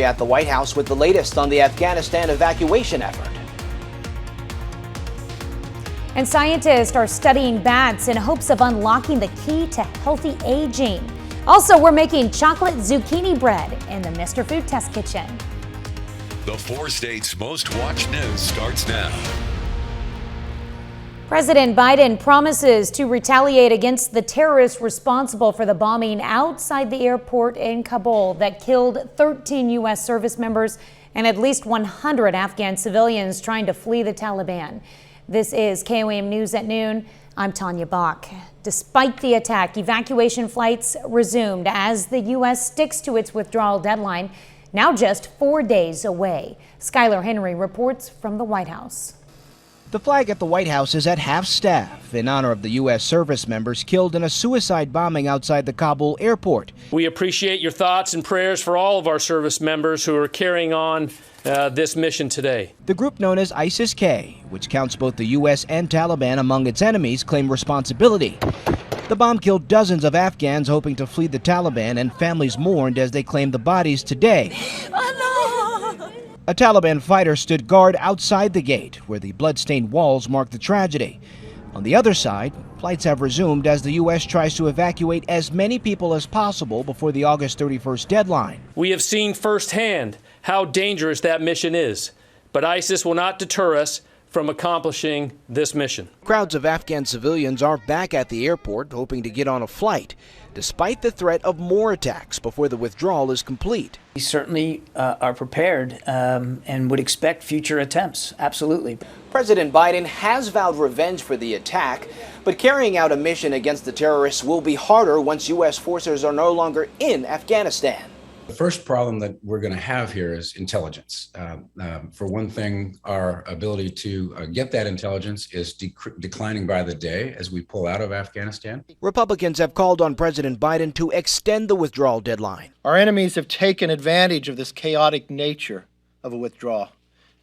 At the White House with the latest on the Afghanistan evacuation effort. And scientists are studying bats in hopes of unlocking the key to healthy aging. Also, we're making chocolate zucchini bread in the Mr. Food Test Kitchen. The 4 states' most watched news starts now. President Biden promises to retaliate against the terrorists responsible for the bombing outside the airport in Kabul that killed 13 U.S. service members and at least 100 Afghan civilians trying to flee the Taliban. This is KOAM News at noon. I'm Tanya Bach. Despite the attack, evacuation flights resumed as the U.S. sticks to its withdrawal deadline, now just 4 days away. Skylar Henry reports from the White House. The flag at the White House is at half-staff in honor of the U.S. service members killed in a suicide bombing outside the Kabul airport. We appreciate your thoughts and prayers for all of our service members who are carrying on this mission today. The group known as ISIS-K, which counts both the U.S. and Taliban among its enemies, claim responsibility. The bomb killed dozens of Afghans hoping to flee the Taliban, and families mourned as they claimed the bodies today. A Taliban fighter stood guard outside the gate, where the blood-stained walls mark the tragedy. On the other side, flights have resumed as the U.S. tries to evacuate as many people as possible before the August 31st deadline. We have seen firsthand how dangerous that mission is, but ISIS will not deter us from accomplishing this mission. Crowds of Afghan civilians are back at the airport hoping to get on a flight, despite the threat of more attacks before the withdrawal is complete. We certainly are prepared and would expect future attempts, absolutely. President Biden has vowed revenge for the attack, but carrying out a mission against the terrorists will be harder once U.S. forces are no longer in Afghanistan. The first problem that we're going to have here is intelligence. For one thing, our ability to get that intelligence is declining by the day as we pull out of Afghanistan. Republicans have called on President Biden to extend the withdrawal deadline. Our enemies have taken advantage of this chaotic nature of a withdrawal.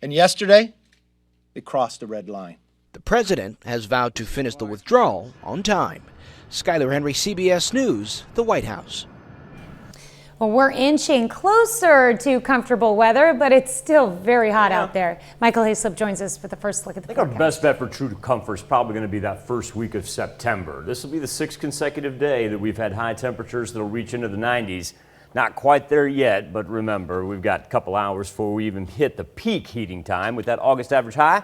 And yesterday, they crossed the red line. The president has vowed to finish the withdrawal on time. Skylar Henry, CBS News, the White House. Well, we're inching closer to comfortable weather, but it's still very hot out there. Michael Hayslip joins us for the first look at the forecast. Our best bet for true comfort is probably going to be that first week of September. This will be the 6th consecutive day that we've had high temperatures that will reach into the 90s. Not quite there yet, but remember, we've got a couple hours before we even hit the peak heating time with that August average high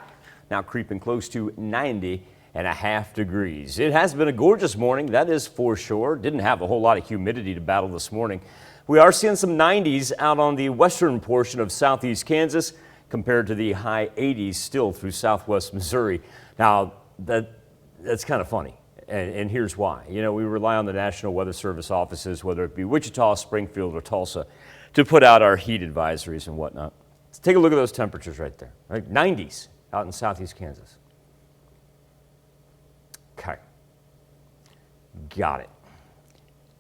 now creeping close to 90.5 degrees. It has been a gorgeous morning, that is for sure. Didn't have a whole lot of humidity to battle this morning. We are seeing some 90s out on the western portion of southeast Kansas compared to the high 80s still through southwest Missouri. Now, that's kind of funny, and here's why. You know, we rely on the National Weather Service offices, whether it be Wichita, Springfield, or Tulsa, to put out our heat advisories and whatnot. Let's take a look at those temperatures right there. Right? 90s out in southeast Kansas. Okay. Got it.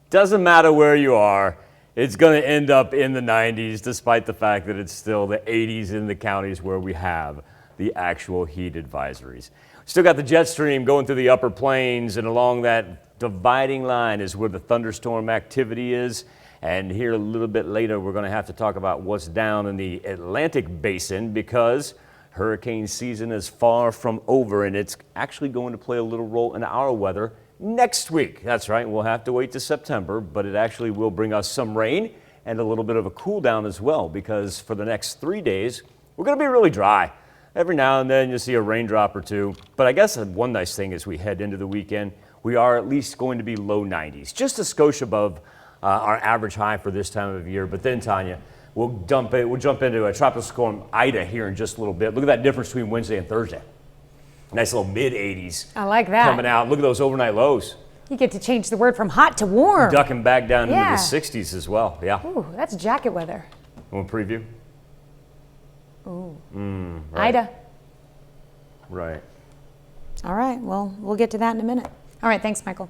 Doesn't matter where you are. It's going to end up in the 90s, despite the fact that it's still the 80s in the counties where we have the actual heat advisories. Still got the jet stream going through the upper plains, and along that dividing line is where the thunderstorm activity is. And here a little bit later, we're going to have to talk about what's down in the Atlantic basin, because hurricane season is far from over, and it's actually going to play a little role in our weather next week. That's right, we'll have to wait to September, but it actually will bring us some rain and a little bit of a cool down as well, because for the next 3 days, we're going to be really dry. Every now and then you'll see a raindrop or two, but I guess one nice thing as we head into the weekend, we are at least going to be low 90s, just a skosh above our average high for this time of year. But then, Tanya, we'll jump into a tropical storm Ida here in just a little bit. Look at that difference between Wednesday and Thursday. Nice little mid-80s. I like that. Coming out. Look at those overnight lows. You get to change the word from hot to warm. Ducking back down into the 60s as well. Yeah. Ooh, that's jacket weather. Want to preview? Ooh. Right. Ida. Right. All right. Well, we'll get to that in a minute. All right. Thanks, Michael.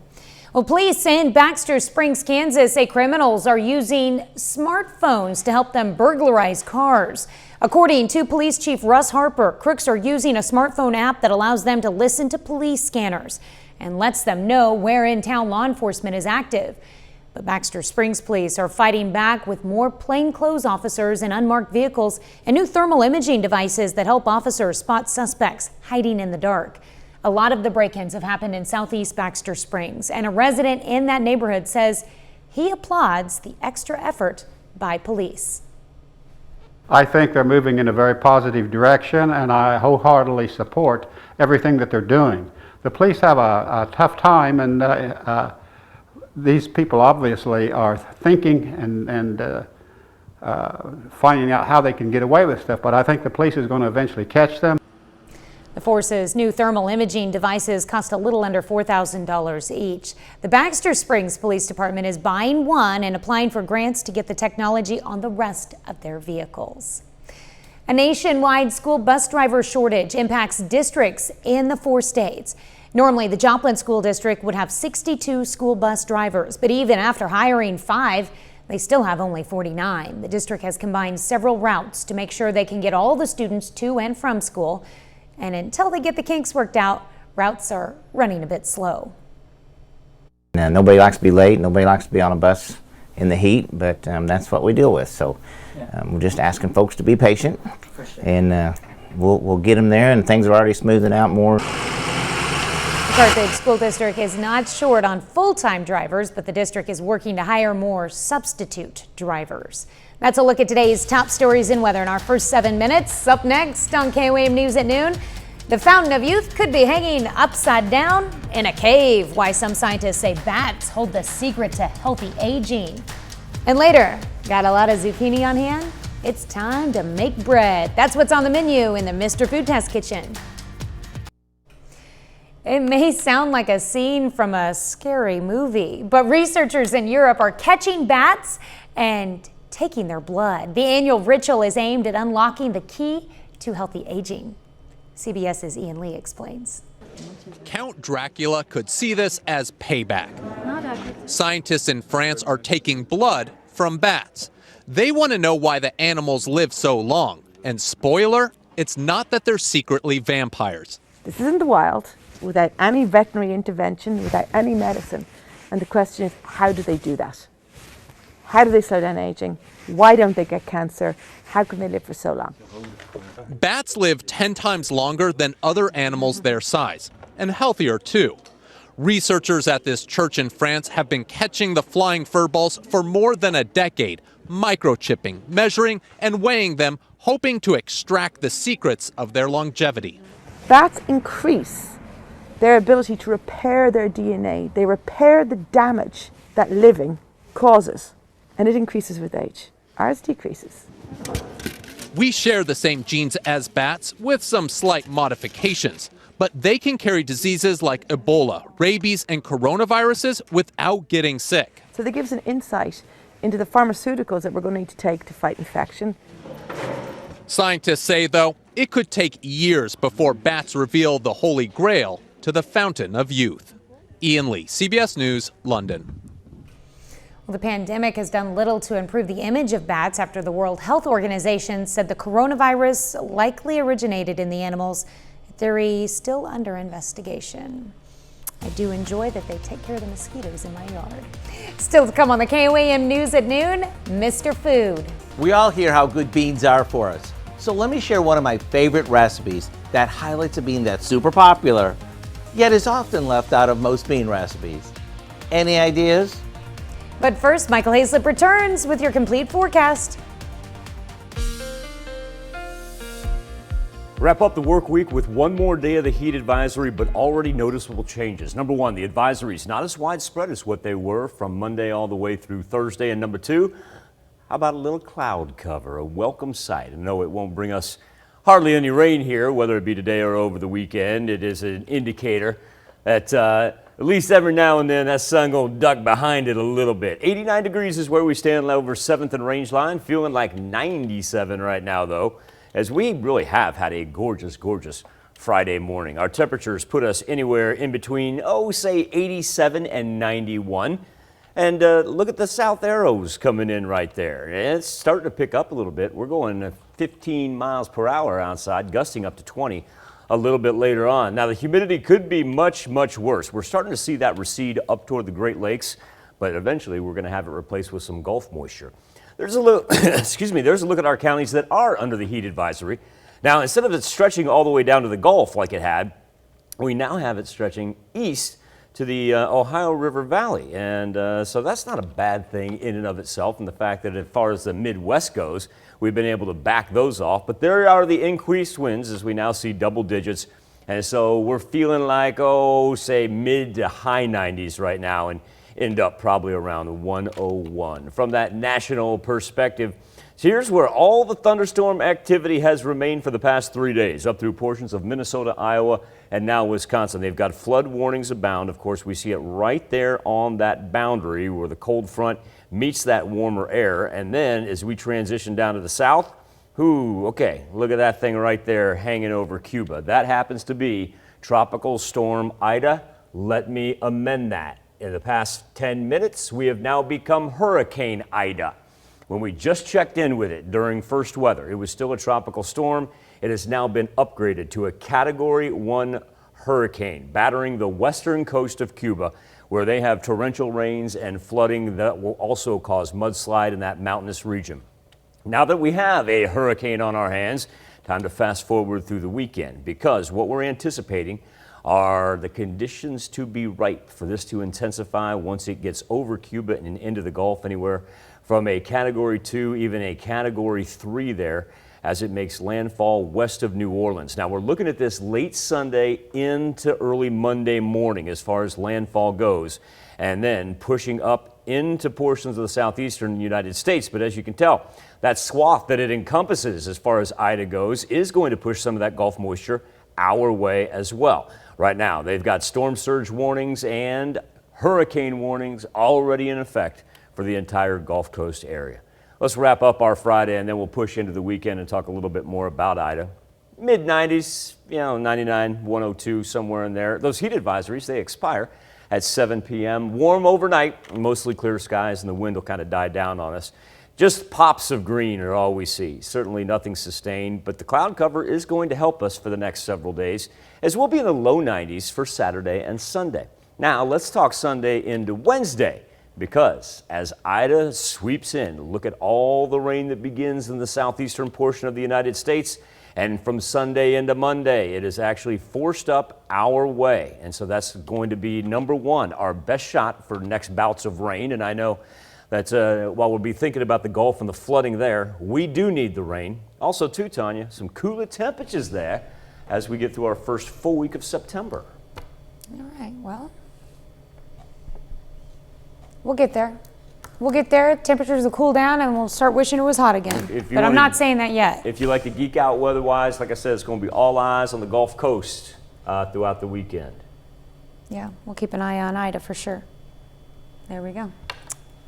Well, police in Baxter Springs, Kansas say criminals are using smartphones to help them burglarize cars. According to Police Chief Russ Harper, crooks are using a smartphone app that allows them to listen to police scanners and lets them know where in town law enforcement is active. But Baxter Springs police are fighting back with more plainclothes officers and unmarked vehicles and new thermal imaging devices that help officers spot suspects hiding in the dark. A lot of the break-ins have happened in southeast Baxter Springs, and a resident in that neighborhood says he applauds the extra effort by police. I think they're moving in a very positive direction, and I wholeheartedly support everything that they're doing. The police have a tough time, and these people obviously are thinking and finding out how they can get away with stuff, but I think the police is going to eventually catch them. The force's new thermal imaging devices cost a little under $4,000 each. The Baxter Springs Police Department is buying one and applying for grants to get the technology on the rest of their vehicles. A nationwide school bus driver shortage impacts districts in the 4 states. Normally, the Joplin School District would have 62 school bus drivers, but even after hiring 5, they still have only 49. The district has combined several routes to make sure they can get all the students to and from school. And until they get the kinks worked out, routes are running a bit slow. Now, nobody likes to be late. Nobody likes to be on a bus in the heat, but that's what we deal with. So we're just asking folks to be patient, and we'll get them there, and things are already smoothing out more. The Carthage School District is not short on full-time drivers, but the district is working to hire more substitute drivers. That's a look at today's top stories and weather in our first 7 minutes. Up next on KOAM News at noon, the fountain of youth could be hanging upside down in a cave. Why some scientists say bats hold the secret to healthy aging. And later, got a lot of zucchini on hand? It's time to make bread. That's what's on the menu in the Mr. Food Test Kitchen. It may sound like a scene from a scary movie, but researchers in Europe are catching bats and taking their blood. The annual ritual is aimed at unlocking the key to healthy aging. CBS's Ian Lee explains. Count Dracula could see this as payback. Scientists in France are taking blood from bats. They want to know why the animals live so long. And spoiler, it's not that they're secretly vampires. This is in the wild, without any veterinary intervention, without any medicine. And the question is, how do they do that? How do they slow down aging? Why don't they get cancer? How can they live for so long? Bats live 10 times longer than other animals their size, and healthier too. Researchers at this church in France have been catching the flying furballs for more than a decade, microchipping, measuring, and weighing them, hoping to extract the secrets of their longevity. Bats increase their ability to repair their DNA. They repair the damage that living causes, and it increases with age. Ours decreases. We share the same genes as bats with some slight modifications, but they can carry diseases like Ebola, rabies, and coronaviruses without getting sick. So that gives an insight into the pharmaceuticals that we're going to need to take to fight infection. Scientists say, though, it could take years before bats reveal the Holy Grail to the fountain of youth. Ian Lee, CBS News, London. Well, the pandemic has done little to improve the image of bats after the World Health Organization said the coronavirus likely originated in the animals. Theory still under investigation. I do enjoy that they take care of the mosquitoes in my yard. Still to come on the KOAM News at noon, Mr. Food. We all hear how good beans are for us. So let me share one of my favorite recipes that highlights a bean that's super popular, yet is often left out of most bean recipes. Any ideas? But first, Michael Hayslip returns with your complete forecast. Wrap up the work week with one more day of the heat advisory, but already noticeable changes. Number one, the advisories not as widespread as what they were from Monday all the way through Thursday. And number two, how about a little cloud cover, a welcome sight? I know it won't bring us hardly any rain here, whether it be today or over the weekend. It is an indicator that at least every now and then that sun gonna duck behind it a little bit. 89 degrees is where we stand over 7th and Range Line. Feeling like 97 right now though, as we really have had a gorgeous, gorgeous Friday morning. Our temperatures put us anywhere in between, say 87 and 91. And look at the south arrows coming in right there. And it's starting to pick up a little bit. We're going 15 miles per hour outside, gusting up to 20 a little bit later on. Now the humidity could be much, much worse. We're starting to see that recede up toward the Great Lakes, but eventually we're going to have it replaced with some Gulf moisture. There's a look, there's a look at our counties that are under the heat advisory. Now, instead of it stretching all the way down to the Gulf like it had, we now have it stretching east to the Ohio River Valley. And so that's not a bad thing in and of itself. And the fact that as far as the Midwest goes, we've been able to back those off. But there are the increased winds as we now see double digits. And so we're feeling like, say mid to high 90s right now and end up probably around 101. From that national perspective, here's where all the thunderstorm activity has remained for the past 3 days, up through portions of Minnesota, Iowa, and now Wisconsin. They've got flood warnings abound. Of course, we see it right there on that boundary where the cold front meets that warmer air. And then as we transition down to the south, okay, look at that thing right there hanging over Cuba. That happens to be Tropical Storm Ida. Let me amend that. In the past 10 minutes, we have now become Hurricane Ida. When we just checked in with it during first weather, it was still a tropical storm. It has now been upgraded to a Category 1 hurricane, battering the western coast of Cuba, where they have torrential rains and flooding that will also cause mudslide in that mountainous region. Now that we have a hurricane on our hands, time to fast forward through the weekend, because what we're anticipating are the conditions to be ripe for this to intensify once it gets over Cuba and into the Gulf, anywhere from a Category 2, even a Category 3 there, as it makes landfall west of New Orleans. Now, we're looking at this late Sunday into early Monday morning as far as landfall goes, and then pushing up into portions of the southeastern United States. But as you can tell, that swath that it encompasses as far as Ida goes is going to push some of that Gulf moisture our way as well. Right now, they've got storm surge warnings and hurricane warnings already in effect for the entire Gulf Coast area. Let's wrap up our Friday, and then we'll push into the weekend and talk a little bit more about Ida. Mid-90s, 99, 102, somewhere in there. Those heat advisories, they expire at 7 p.m. Warm overnight, mostly clear skies, and the wind will kind of die down on us. Just pops of green are all we see. Certainly nothing sustained, but the cloud cover is going to help us for the next several days, as we'll be in the low 90s for Saturday and Sunday. Now, let's talk Sunday into Wednesday, because as Ida sweeps in, look at all the rain that begins in the southeastern portion of the United States, and from Sunday into Monday, it is actually forced up our way. And so that's going to be number one, our best shot for next bouts of rain. And I know that while we'll be thinking about the Gulf and the flooding there, we do need the rain. Also, too, Tanya, some cooler temperatures there as we get through our first full week of September. All right, well, we'll get there. We'll get there, temperatures will cool down, and we'll start wishing it was hot again. But I'm not saying that yet. If you like to geek out weather-wise, like I said, it's going to be all eyes on the Gulf Coast throughout the weekend. Yeah, we'll keep an eye on Ida for sure. There we go. All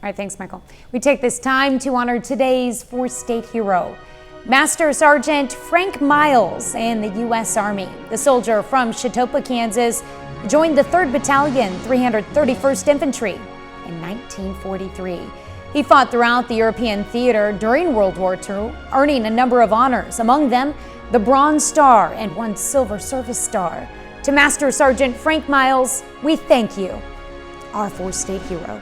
right, thanks, Michael. We take this time to honor today's four-state hero, Master Sergeant Frank Miles in the U.S. Army. The soldier from Chautauqua, Kansas, joined the 3rd Battalion, 331st Infantry in 1943. He fought throughout the European theater during World War II, earning a number of honors, among them the Bronze Star and 1 Silver Service Star. To Master Sergeant Frank Miles, we thank you, our four-state hero.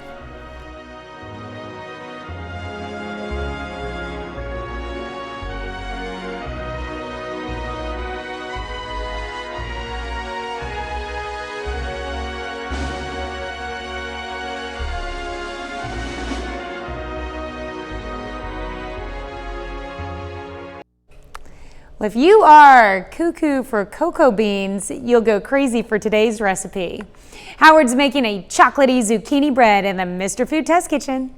If you are cuckoo for cocoa beans, you'll go crazy for today's recipe. Howard's making a chocolatey zucchini bread in the Mr. Food Test Kitchen.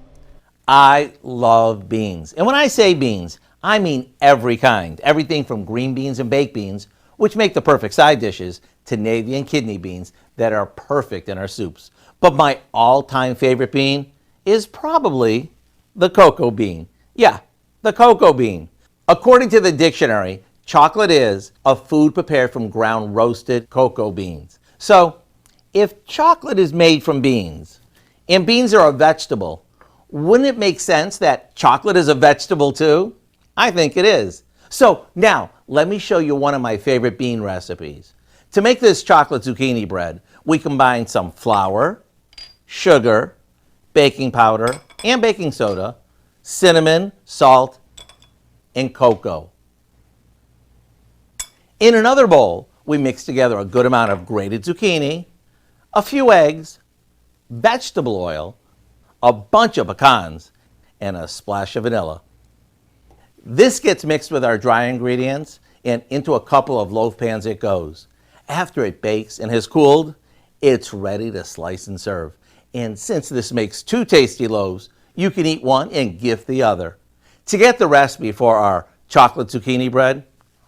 I love beans. And when I say beans, I mean every kind. Everything from green beans and baked beans, which make the perfect side dishes, to navy and kidney beans that are perfect in our soups. But my all-time favorite bean is probably the cocoa bean. Yeah, the cocoa bean. According to the dictionary, chocolate is a food prepared from ground roasted cocoa beans. So, if chocolate is made from beans, and beans are a vegetable, wouldn't it make sense that chocolate is a vegetable too? I think it is. So now, let me show you one of my favorite bean recipes. To make this chocolate zucchini bread, we combine some flour, sugar, baking powder and baking soda, cinnamon, salt, and cocoa. In another bowl, we mix together a good amount of grated zucchini, a few eggs, vegetable oil, a bunch of pecans, and a splash of vanilla. This gets mixed with our dry ingredients, and into a couple of loaf pans it goes. After it bakes and has cooled, it's ready to slice and serve. And since this makes 2 tasty loaves, you can eat one and gift the other. To get the recipe for our chocolate zucchini bread,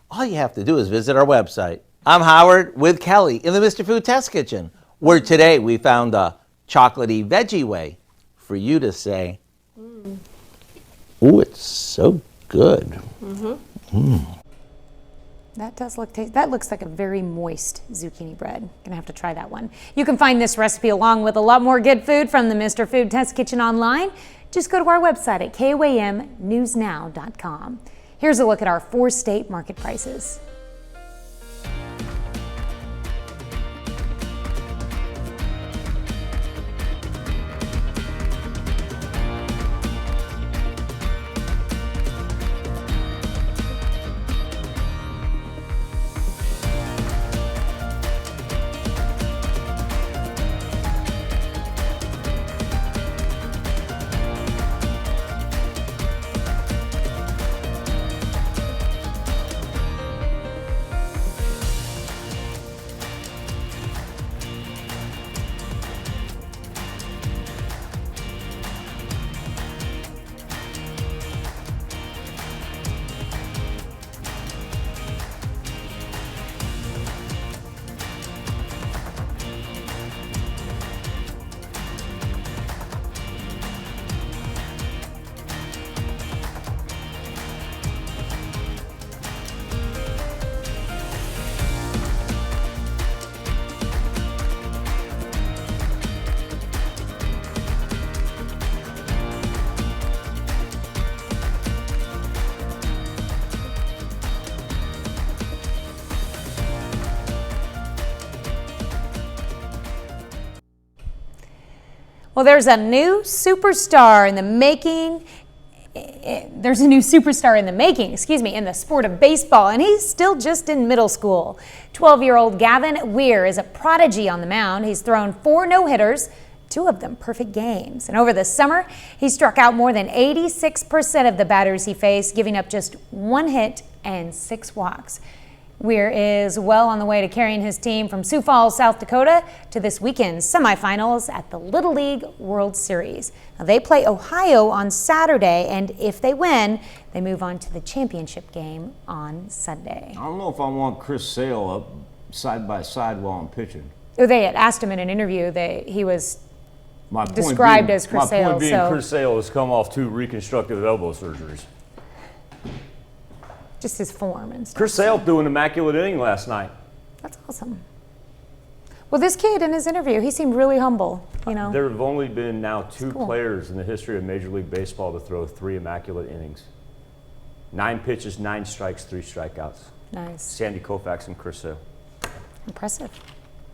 all you have to do is visit our website. I'm Howard with Kelly in the Mr. Food Test Kitchen, where today we found a chocolatey veggie way for you to say, ooh, it's so good. That does look tasty. That looks like a very moist zucchini bread. Gonna have to try that one. You can find this recipe along with a lot more good food from the Mr. Food Test Kitchen online. Just go to our website at KOAMnewsnow.com. Here's a look at our 4-state market prices. Well, there's a new superstar in the making. In the sport of baseball, and he's still just in middle school. 12-year-old Gavin Weir is a prodigy on the mound. He's thrown 4 no-hitters, 2 of them perfect games. And over the summer, he struck out more than 86% of the batters he faced, giving up just 1 hit and 6 walks. Weir is well on the way to carrying his team from Sioux Falls, South Dakota to this weekend's semifinals at the Little League World Series. Now, they play Ohio on Saturday, and if they win, they move on to the championship game on Sunday. I don't know if I want Chris Sale up side by side while I'm pitching. They had asked him in an interview. He was described as Chris Sale. My point being, Chris Sale has come off 2 reconstructive elbow surgeries. Just his form and stuff. Chris Sale threw an immaculate inning last night. That's awesome. Well, this kid in his interview, he seemed really humble, you know. There have only been now 2 players in the history of Major League Baseball to throw 3 immaculate innings. 9 pitches, 9 strikes, 3 strikeouts. Nice. Sandy Koufax and Chris Sale. Impressive.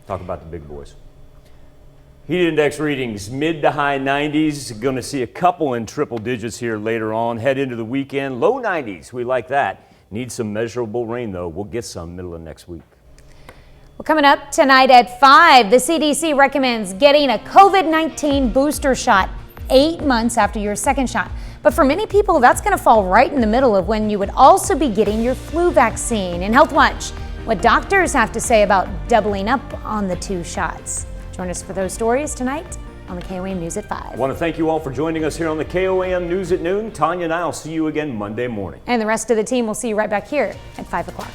Talk about the big boys. Heat index readings, mid to high 90s. Going to see a couple in triple digits here later on. Head into the weekend, low 90s. We like that. Need some measurable rain, though. We'll get some middle of next week. Well, coming up tonight at 5, the CDC recommends getting a COVID-19 booster shot 8 months after your second shot. But for many people, that's going to fall right in the middle of when you would also be getting your flu vaccine. In Health Watch, what doctors have to say about doubling up on the 2 shots. Join us for those stories tonight on the KOAM News at 5. I want to thank you all for joining us here on the KOAM News at noon. Tanya and I will see you again Monday morning. And the rest of the team will see you right back here at 5 o'clock.